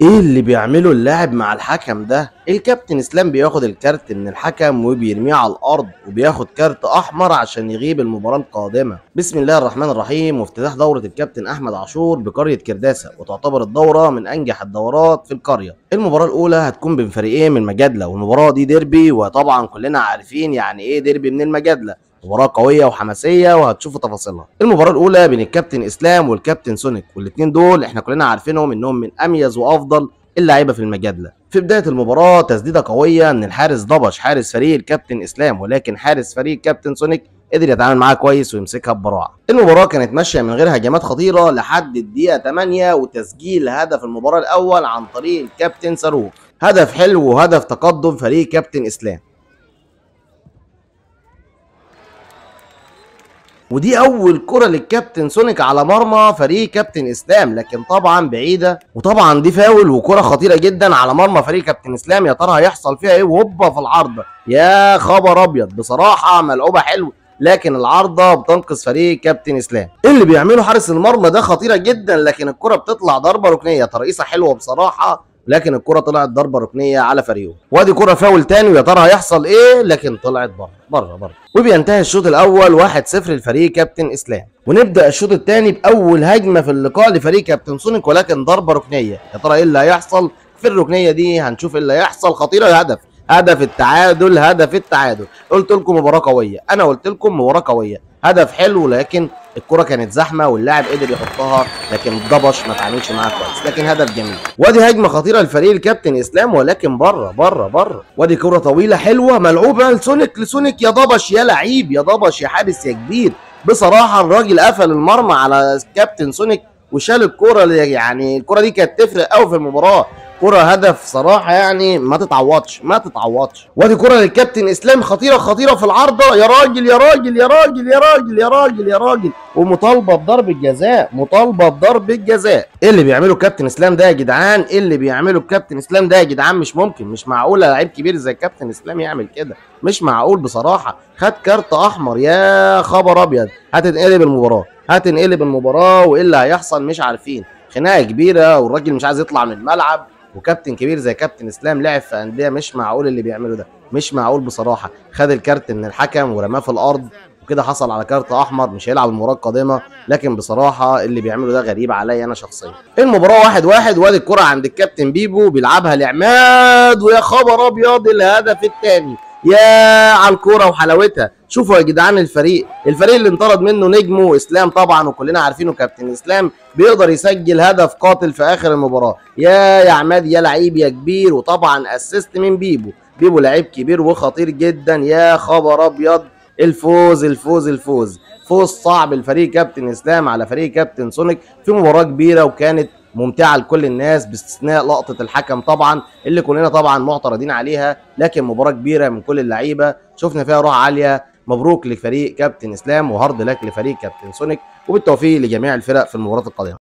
ايه اللي بيعمله اللاعب مع الحكم ده؟ الكابتن اسلام بياخد الكارت من الحكم وبيرميه على الارض وبياخد كارت احمر عشان يغيب المباراة القادمة. بسم الله الرحمن الرحيم، وافتتاح دورة الكابتن احمد عاشور بقرية كرداسة، وتعتبر الدورة من انجح الدورات في القرية. المباراة الاولى هتكون بين فريقين من مجادلة، والمباراة دي ديربي، وطبعا كلنا عارفين يعني ايه ديربي من المجادلة. مباراة قوية وحماسية وهتشوفوا تفاصيلها. المباراة الأولى بين الكابتن إسلام والكابتن سونيك، والاتنين دول احنا كلنا عارفينهم إنهم من أميز وأفضل اللعيبة في المجادلة. في بداية المباراة تسديدة قوية من الحارس ضبش، حارس فريق الكابتن إسلام، ولكن حارس فريق الكابتن سونيك قدر يتعامل معاه كويس ويمسكها ببراعة. المباراة كانت ماشية من غير هجمات خطيرة لحد الدقيقة 8 وتسجيل هدف المباراة الأول عن طريق الكابتن صاروخ. هدف حلو وهدف تقدم فريق كابتن إسلام. ودي اول كرة للكابتن سونيك على مرمى فريق كابتن اسلام، لكن طبعا بعيده، وطبعا دي فاول وكرة خطيره جدا على مرمى فريق كابتن اسلام. يا ترى هيحصل فيها ايه؟ وهوبا في العارضه، يا خبر ابيض، بصراحه ملعوبه حلو، لكن العارضه بتنقذ فريق كابتن اسلام. اللي بيعمله حارس المرمى ده خطيره جدا، لكن الكرة بتطلع ضربه ركنيه. ترقيصه حلوه بصراحه، لكن الكرة طلعت ضربة ركنية على فريقه. وادي كرة فاول تاني، ويا ترى هيحصل ايه؟ لكن طلعت بره. وبينتهي الشوط الاول 1-0 لفريق كابتن اسلام. ونبدا الشوط الثاني باول هجمة في اللقاء لفريق كابتن سونيك، ولكن ضربة ركنية. يا ترى ايه اللي هيحصل في الركنية دي؟ هنشوف ايه اللي هيحصل. خطيرة، هدف التعادل. قلت لكم مباراة قوية، انا قلت لكم مباراة قوية. هدف حلو، لكن الكرة كانت زحمة واللاعب قدر يحطها، لكن الضبش ما تعاملش معاها كويس، لكن هدف جميل. وادي هجمة خطيرة لفريق الكابتن اسلام، ولكن بره. وادي كرة طويلة حلوة ملعوبة لسونيك يا ضبش يا لعيب، يا ضبش يا حارس يا كبير. بصراحة الراجل قفل المرمى على كابتن سونيك وشال الكرة. يعني الكرة دي كانت تفرق قوي في المباراة. كرة هدف صراحة، يعني ما تتعوضش. وادي كرة للكابتن اسلام خطيرة في العارضة. يا راجل، ومطالبة بضرب الجزاء. ايه اللي بيعمله الكابتن اسلام ده يا جدعان؟ مش ممكن، مش معقولة لعيب كبير زي الكابتن اسلام يعمل كده، مش معقول بصراحة. خد كارت احمر، يا خبر ابيض. هتنقلب المباراة، وايه اللي هيحصل مش عارفين. خناقة كبيرة والراجل مش عايز يطلع من الملعب، وكابتن كبير زي كابتن اسلام لعب في انديه. مش معقول اللي بيعمله ده، مش معقول بصراحه. خد الكارت من الحكم ورماه في الارض، وكده حصل على كارت احمر، مش هيلعب المباراه القادمه. لكن بصراحه اللي بيعمله ده غريب عليا انا شخصيا. المباراه 1-1، وادي الكره عند الكابتن بيبو بيلعبها لعماد، ويا خبر ابيض الهدف الثاني. يا على الكوره وحلاوتها. شوفوا يا جدعان، الفريق اللي انطرد منه نجمه اسلام طبعا، وكلنا عارفينه كابتن اسلام بيقدر يسجل هدف قاتل في اخر المباراه. يا عماد يا لعيب يا كبير. وطبعا اسيست من بيبو لعيب كبير وخطير جدا. يا خبر ابيض، الفوز صعب لفريق كابتن اسلام على فريق كابتن سونيك في مباراه كبيره، وكانت ممتعه لكل الناس باستثناء لقطه الحكم طبعا، اللي كلنا طبعا معترضين عليها. لكن مباراه كبيره من كل اللعيبه، شفنا فيها روح عاليه. مبروك لفريق كابتن اسلام، وهارد لك لفريق كابتن سونيك، وبالتوفيق لجميع الفرق في المباراه القادمه.